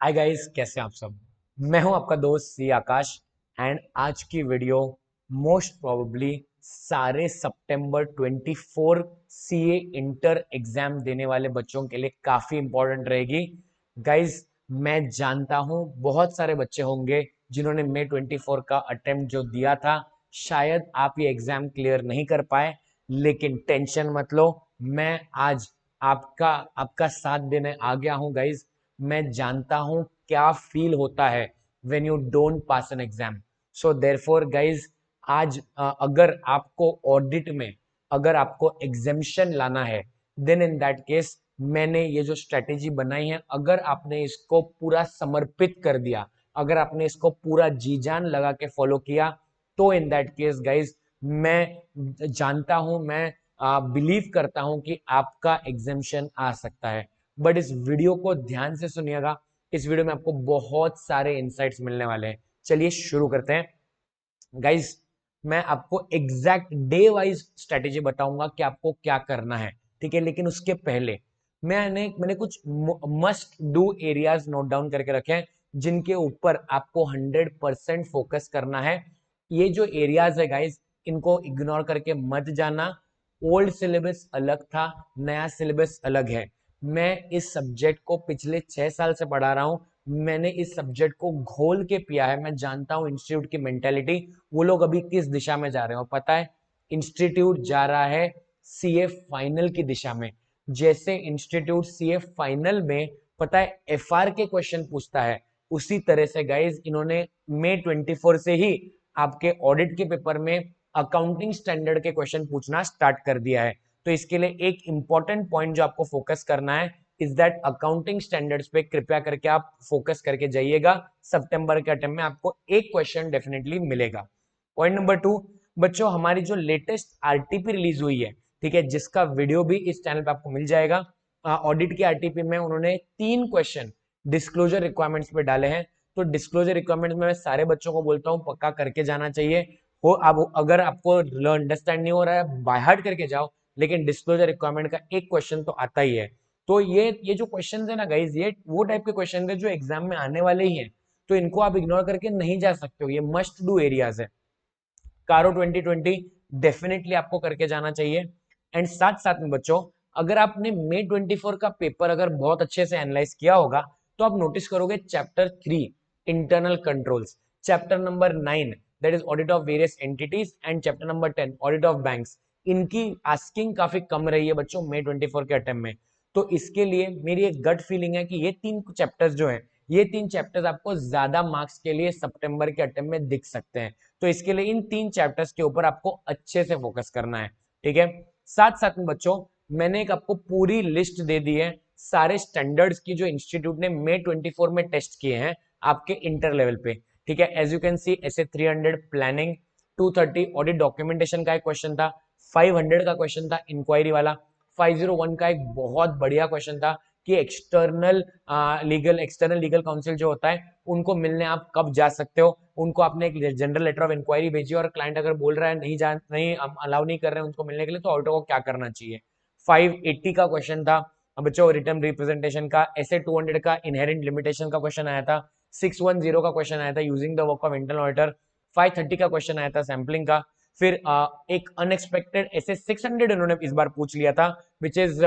Hi guys, कैसे हैं आप सब। मैं हूं आपका दोस्त सी आकाश। एंड आज की वीडियो मोस्ट प्रोबेबली सारे सितंबर 24 सीए इंटर एग्जाम देने वाले बच्चों के लिए काफी इंपॉर्टेंट रहेगी। गाइस, मैं जानता हूं बहुत सारे बच्चे होंगे जिन्होंने मई 24 का अटेम्प्ट जो दिया था, शायद आप ये एग्जाम क्लियर नहीं कर पाए। लेकिन टेंशन मत लो, मैं आज आपका आपका साथ देने आ गया हूं गाइस। मैं जानता हूं क्या फील होता है when you don't pass an exam. So therefore guys, आज अगर आपको ऑडिट में अगर आपको एग्जेम्पशन लाना है, देन इन दैट केस मैंने ये जो स्ट्रेटेजी बनाई है, अगर आपने इसको पूरा समर्पित कर दिया, अगर आपने इसको पूरा जी जान लगा के फॉलो किया, तो इन दैट केस गाइज, मैं जानता हूं, मैं बिलीव करता हूं कि आपका एग्जेम्पशन आ सकता है। बट इस वीडियो को ध्यान से सुनिएगा, इस वीडियो में आपको बहुत सारे इंसाइट्स मिलने वाले हैं। चलिए शुरू करते हैं गाइज। मैं आपको एग्जैक्ट डे वाइज स्ट्रेटेजी बताऊंगा कि आपको क्या करना है, ठीक है। लेकिन उसके पहले मैंने कुछ must do areas note down करके रखे हैं, जिनके ऊपर आपको 100% फोकस करना है। ये जो एरियाज है गाइज, इनको इग्नोर करके मत जाना। ओल्ड सिलेबस अलग था, नया सिलेबस अलग है। मैं इस सब्जेक्ट को पिछले 6 साल से पढ़ा रहा हूं। मैंने इस सब्जेक्ट को घोल के पिया है। मैं जानता हूं इंस्टीट्यूट की मेंटेलिटी, वो लोग अभी किस दिशा में जा रहे हैं। और पता है, इंस्टीट्यूट जा रहा है सीए फाइनल की दिशा में। जैसे इंस्टीट्यूट सीए फाइनल में, पता है, एफआर के क्वेश्चन पूछता है, उसी तरह से गाइज इन्होंने मई 24 से ही आपके ऑडिट के पेपर में अकाउंटिंग स्टैंडर्ड के क्वेश्चन पूछना स्टार्ट कर दिया है। तो इसके लिए एक इंपॉर्टेंट पॉइंट जो आपको फोकस करना है इज दैट अकाउंटिंग स्टैंडर्ड्स पे कृपया करके आप फोकस करके जाइएगा। सितंबर के अटेम्प्ट में आपको एक क्वेश्चन डेफिनेटली मिलेगा। पॉइंट नंबर 2, बच्चों, हमारी जो लेटेस्ट आरटीपी रिलीज हुई है, ठीक है, जिसका वीडियो भी इस चैनल पे आपको मिल जाएगा। ऑडिट की आरटीपी में उन्होंने 3 क्वेश्चन डिस्क्लोजर रिक्वायरमेंट्स पे डाले हैं। तो डिस्क्लोजर रिक्वायरमेंट्स में मैं सारे बच्चों को बोलता हूँ पक्का करके जाना चाहिए। हो, अब अगर आपको अंडरस्टैंड नहीं हो रहा है, बाय हार्ट करके जाओ, लेकिन डिस्क्लोजर रिक्वायरमेंट का एक क्वेश्चन तो आता ही है। तो ये जो क्वेश्चन है ना गाइज, ये वो टाइप के क्वेश्चन है जो एग्जाम में आने वाले ही हैं। तो इनको आप इग्नोर करके नहीं जा सकते हो, ये मस्ट डू एरियाज है। कारो 2020 डेफिनेटली आपको करके जाना चाहिए। एंड साथ साथ में बच्चों, अगर आपने मई 24 का पेपर अगर बहुत अच्छे से एनालाइज किया होगा, तो आप नोटिस करोगे chapter 3 internal controls, chapter number 9 that is audit of various entities, and chapter number 10 audit of banks, इनकी आस्किंग काफी कम रही है बच्चों मई 24 के अटेम्प्ट में। तो इसके लिए मेरी एक गट फीलिंग है कि ये 3 चैप्टर्स जो है, ये 3 चैप्टर्स आपको ज्यादा मार्क्स के लिए सितंबर के अटेम्प्ट में दिख सकते हैं। तो इसके लिए इन 3 चैप्टर्स के ऊपर आपको अच्छे से फोकस करना है, ठीक है। साथ साथ में बच्चों, मैंने एक आपको पूरी लिस्ट दे दी है सारे स्टैंडर्ड्स की, जो इंस्टीट्यूट ने मई 24 में टेस्ट किए हैं आपके इंटर लेवल पे, ठीक है। As you can see, SA 300 planning, 230 audit documentation का एक क्वेश्चन था, 500 का क्वेश्चन था इंक्वायरी वाला, 501 का एक बहुत बढ़िया क्वेश्चन था कि एक्सटर्नल लीगल काउंसिल जो होता है, उनको मिलने आप कब जा सकते हो। उनको आपने एक जनरल लेटर ऑफ इंक्वायरी भेजी, और क्लाइंट अगर बोल रहा है नहीं अलाउ नहीं कर रहे हैं उनको मिलने के लिए, तो ऑडिटर को क्या करना चाहिए। 580 का क्वेश्चन था बच्चों रिटर्न रिप्रेजेंटेशन का। ऐसे 200 का इनहेरेंट लिमिटेशन का क्वेश्चन आया था। 610 का क्वेश्चन आया था using the work of internal auditor. 530 का क्वेश्चन आया था सैम्पलिंग का। फिर एक अनएक्सपेक्टेड ऐसे 600 इन्होंने इस बार पूछ लिया था, which is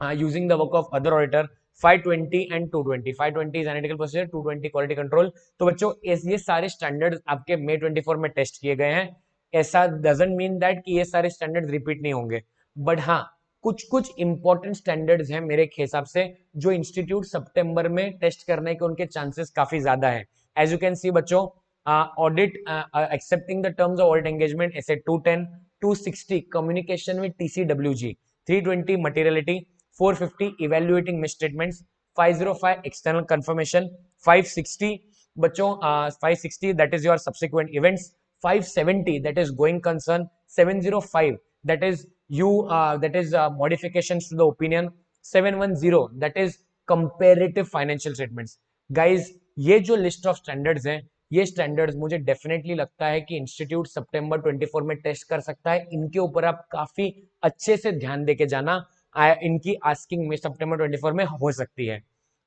using the work of other auditor। 520 and 220, 520 is analytical procedure, 220 quality control. तो बच्चों, ये सारे स्टैंडर्ड्स आपके मई 24 में टेस्ट किए गए हैं। ऐसा डजंट मीन दैट कि ये सारे स्टैंडर्ड्स रिपीट नहीं होंगे, बट हाँ, कुछ कुछ इंपॉर्टेंट स्टैंडर्ड्स हैं मेरे हिसाब से, जो इंस्टीट्यूट सितंबर में टेस्ट करने के उनके चांसेस काफी ज्यादा है। एज यू कैन सी बच्चों, audit accepting the terms of audit engagement, ऐसे 210, 260 communication with TCWG, 320 materiality, 450 evaluating misstatements, 505 external confirmation, 560 बच्चों, 560 that is your subsequent events, 570 that is going concern, 705 that is modifications to the opinion, 710 that is comparative financial statements। guys, ये जो list of standards हैं, ये standards मुझे definitely लगता है कि institute सितंबर 24 में टेस्ट कर सकता है। इनके ऊपर आप काफी अच्छे से ध्यान देके जाना, इनकी आस्किंग में सितंबर 24 में हो सकती है।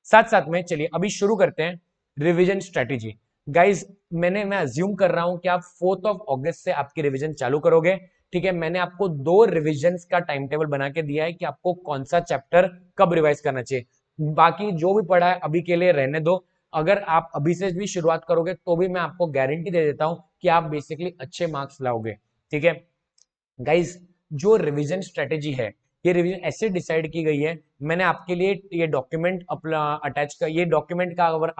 साथ साथ में चलिए अभी शुरू करते हैं रिवीजन स्ट्रेटेजी। गाइज मैं अज्यूम कर रहा हूं कि आप 4 अगस्त से आपकी रिवीजन चालू करोगे। ठीक है, मैंने आपको 2 रिवीजन का टाइम टेबल बना के दिया है कि आपको कौन सा चैप्टर कब रिवाइज करना चाहिए। बाकी जो भी पढ़ा है अभी के लिए रहने दो। अगर आप अभी से भी शुरुआत करोगे तो भी मैं आपको गारंटी दे देता हूं कि आप बेसिकली अच्छे मार्क्स लाओगे। ठीक है गाइज, जो रिवीजन स्ट्रेटेजी है ये रिवीजन ऐसे डिसाइड की गई है। मैंने आपके लिए ये डॉक्यूमेंट अपना अटैच कर, ये डॉक्यूमेंट का अगर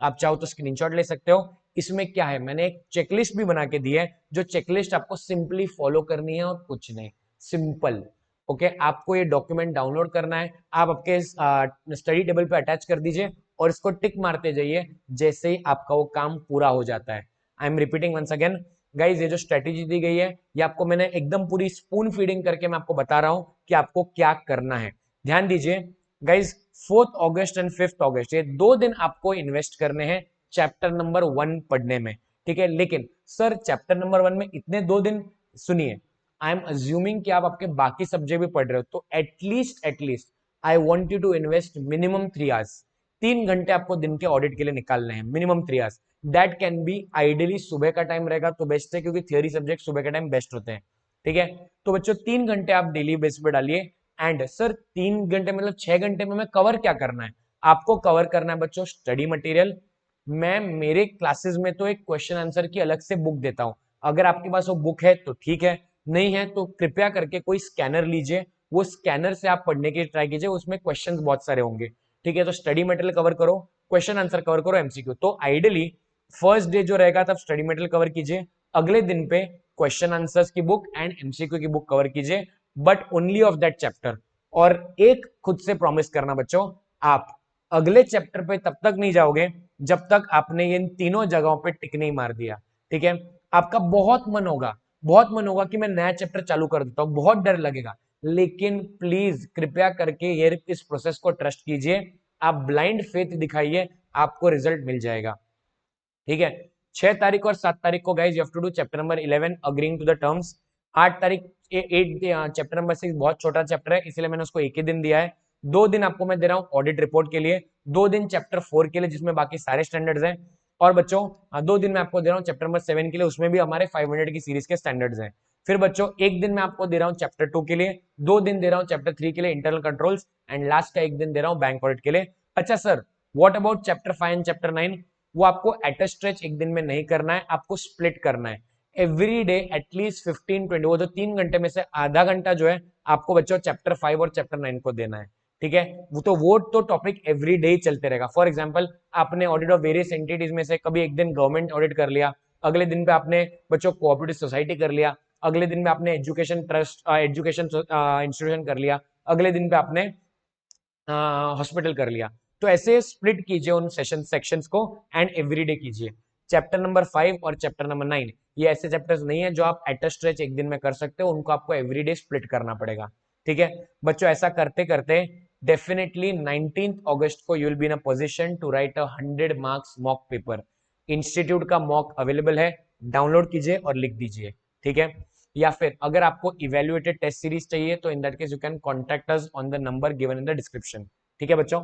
आप चाहो तो स्क्रीनशॉट ले सकते हो। इसमें क्या है, मैंने एक चेकलिस्ट भी बना के दी है, जो चेकलिस्ट आपको सिंपली फॉलो करनी है और कुछ नहीं, सिंपल। ओके, आपको ये डॉक्यूमेंट डाउनलोड करना है, आप आपके स्टडी टेबल पे अटैच कर दीजिए और इसको टिक मारते जाइए जैसे ही आपका वो काम पूरा हो जाता है। I am repeating once again guys, ये जो स्ट्रेटेजी दी गई है ये आपको मैंने एकदम पूरी स्पून फीडिंग करके मैं आपको बता रहा हूं कि आपको क्या करना है। ध्यान दीजिए गाइज, 4 अगस्त एंड 5 अगस्त ये 2 दिन आपको इन्वेस्ट करने हैं चैप्टर नंबर 1 पढ़ने में। ठीक है, लेकिन सर चैप्टर नंबर 1 में इतने 2 दिन, सुनिए, आई एम अज्यूमिंग कि आप आपके बाकी सब्जेक्ट भी पढ़ रहे हो, तो at least I want you to invest minimum 3 hours. 3 घंटे आपको दिन के ऑडिट के लिए निकालने हैं, minimum 3 hours. That can be ideally सुबह का टाइम रहेगा तो बेस्ट है, क्योंकि थियोरी सब्जेक्ट सुबह के टाइम बेस्ट होते हैं। ठीक है, तो बच्चों 3 घंटे आप डेली बेस पे डालिए। एंड सर 3 घंटे मतलब 6 घंटे में मैं कवर क्या करना है? आपको कवर करना है बच्चों स्टडी मटेरियल। मैं मेरे क्लासेस में तो एक क्वेश्चन आंसर की अलग से बुक देता हूं, अगर आपके पास वो बुक है तो ठीक है, नहीं है तो कृपया करके कोई स्कैनर लीजिए, वो स्कैनर से आप पढ़ने की ट्राई कीजिए, उसमें क्वेश्चंस बहुत सारे होंगे। ठीक है, तो स्टडी मटेरियल कवर करो, क्वेश्चन आंसर कवर करो, एमसीक्यू। तो आइडियली फर्स्ट डे जो रहेगा तब स्टडी मटेरियल कवर कीजिए, अगले दिन पे क्वेश्चन आंसर्स की बुक एंड एमसीक्यू की बुक कवर कीजिए, but only of that chapter. और एक खुद से प्रॉमिस करना बच्चों, आप अगले चैप्टर पे तब तक नहीं जाओगे जब तक आपने इन तीनों जगहों पे टिक नहीं मार दिया। ठीक है, आपका बहुत मन होगा कि मैं नया चैप्टर चालू कर देता हूं, बहुत डर लगेगा, लेकिन प्लीज कृपया करके ये इस प्रोसेस को ट्रस्ट कीजिए, आप ब्लाइंड फेथ दिखाइए, आपको रिजल्ट मिल जाएगा। ठीक है, 6 तारीख और 7 तारीख को guys you have to do chapter number 11 agreeing to the terms. 8 तारीख 8 चैप्टर नंबर 6 बहुत छोटा चैप्टर है, इसलिए मैंने उसको एक ही दिन दिया है। 2 दिन आपको मैं दे रहा हूँ ऑडिट रिपोर्ट के लिए, 2 दिन चैप्टर 4 के लिए जिसमें बाकी सारे स्टैंडर्ड्स हैं, और बच्चों 2 दिन मैं आपको दे रहा हूँ चैप्टर नंबर 7 के लिए, उसमें भी हमारे 500 की सीरीज के स्टैंडर्ड्स हैं। फिर बच्चों एक दिन मैं आपको दे रहा हूँ चैप्टर 2 के लिए, 2 दिन दे रहा हूँ चैप्टर 3 के लिए इंटरनल कंट्रोल्स, एंड लास्ट का एक दिन दे रहा हूँ बैंक ऑडिट के लिए। अच्छा sir, what about chapter 5 and chapter 9? वो आपको एट अ स्ट्रेच एक दिन में नहीं करना है, आपको स्प्लिट करना है एवरी डे एटलीस्ट 15-20, वो जो 3 घंटे में से आधा घंटा जो है आपको बच्चों चैप्टर 5 और चैप्टर 9 को देना है। ठीक है, वो तो टॉपिक एवरी डे चलते रहेगा। फॉर एग्जाम्पल, आपने ऑडिट ऑफ वेरियस एंटिटीज में से कभी एक दिन गवर्नमेंट ऑडिट कर लिया, अगले दिन पे आपने बच्चों कोऑपरेटिव सोसाइटी कर लिया, अगले दिन पे आपने एजुकेशन ट्रस्ट एजुकेशन इंस्टीट्यूशन कर लिया, अगले दिन पे आपने हॉस्पिटल कर लिया। तो ऐसे स्प्लिट कीजिए उन सेक्शंस को एंड एवरीडे कीजिए। चैप्टर नंबर 5 और चैप्टर नंबर 9 ये ऐसे चैप्टर्स नहीं है जो आप एट अ स्ट्रेच एक दिन में कर सकते हो, उनको आपको एवरीडे स्प्लिट करना पड़ेगा। ठीक है बच्चों, ऐसा करते करते डेफिनेटली 19 अगस्त को you will be in a position to write a 100 marks mock paper. Institute का मॉक अवेलेबल है, डाउनलोड कीजिए और लिख दीजिए। ठीक है, या फिर अगर आपको इवेल्युएटेड टेस्ट सीरीज चाहिए तो in that case you can contact us on the number given in the description. ठीक है बच्चों,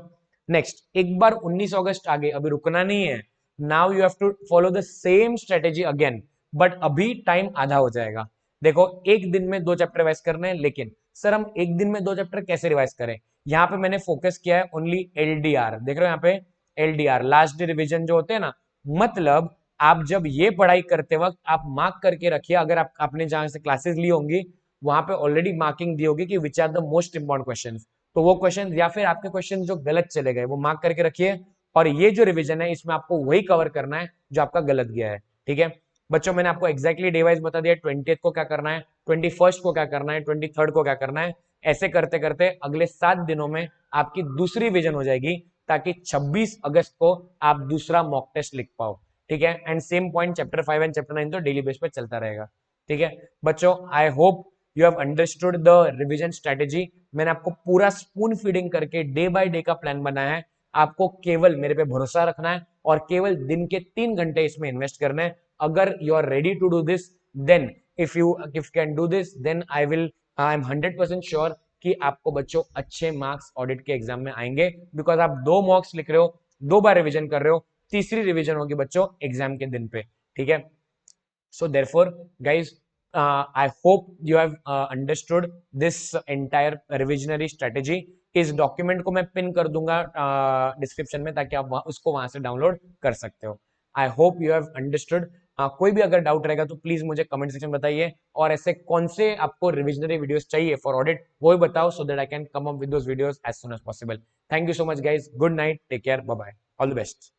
नेक्स्ट, एक बार 19 अगस्त आगे, अभी रुकना नहीं है। Now you have to follow the same strategy again, but अभी टाइम आधा हो जाएगा। देखो, एक दिन में 2 चैप्टर रिवाइज करने हैं, लेकिन सर हम एक दिन में 2 चैप्टर कैसे रिवाइज करें? यहाँ पे मैंने फोकस किया है ओनली एलडीआर, देख रहे हो यहाँ पे एलडीआर, लास्ट डे रिविजन जो होते हैं ना, मतलब आप जब ये पढ़ाई करते वक्त आप मार्क करके रखिए, अगर आपने जहां से क्लासेस ली होंगी वहां पे ऑलरेडी मार्किंग दी होगी कि which are the most important questions, तो वो क्वेश्चन या फिर आपके क्वेश्चन जो गलत चले गए वो मार्क करके रखिए, और ये जो रिवीजन है इसमें आपको वही कवर करना है जो आपका गलत गया है। ठीक है बच्चों, मैंने आपको एक्जैक्टली डे वाइज बता दिया, 20th को क्या करना है, 21st को क्या करना है, 23rd को क्या करना है। ऐसे करते करते अगले 7 दिनों में आपकी दूसरी रिवीजन हो जाएगी, ताकि 26 अगस्त को आप दूसरा मॉक टेस्ट लिख पाओ। ठीक है, and same point chapter 5 and chapter 9 तो डेली बेस पे चलता रहेगा। ठीक है बच्चों, I hope you have understood the revision strategy. मैंने आपको पूरा स्पून फीडिंग करके डे बाय डे का प्लान बनाया है, आपको केवल मेरे पे भरोसा रखना है और केवल दिन के 3 घंटे इसमें इन्वेस्ट करना है। अगर you are ready to do this, then if you can do this, then I am 100% sure कि आपको बच्चों अच्छे मार्क्स ऑडिट के एग्जाम में आएंगे, बिकॉज आप 2 मॉक्स लिख रहे हो, 2 बार रिवीजन कर रहे हो, तीसरी रिवीजन होगी बच्चों एग्जाम के दिन पे, ठीक है। So therefore, guys, I hope you have understood this entire revisionary strategy. इस डॉक्यूमेंट को मैं पिन कर दूंगा डिस्क्रिप्शन में, ताकि आप उसको वहां से डाउनलोड कर सकते हो। I hope you have understood. कोई भी अगर डाउट रहेगा तो प्लीज मुझे कमेंट सेक्शन में बताइए, और ऐसे कौन से आपको रिविजनरी वीडियोस चाहिए फॉर ऑडिट वो भी बताओ, so that I can come up with those videos as soon as possible. Thank you so much guys, good night, take care, bye bye, all the best.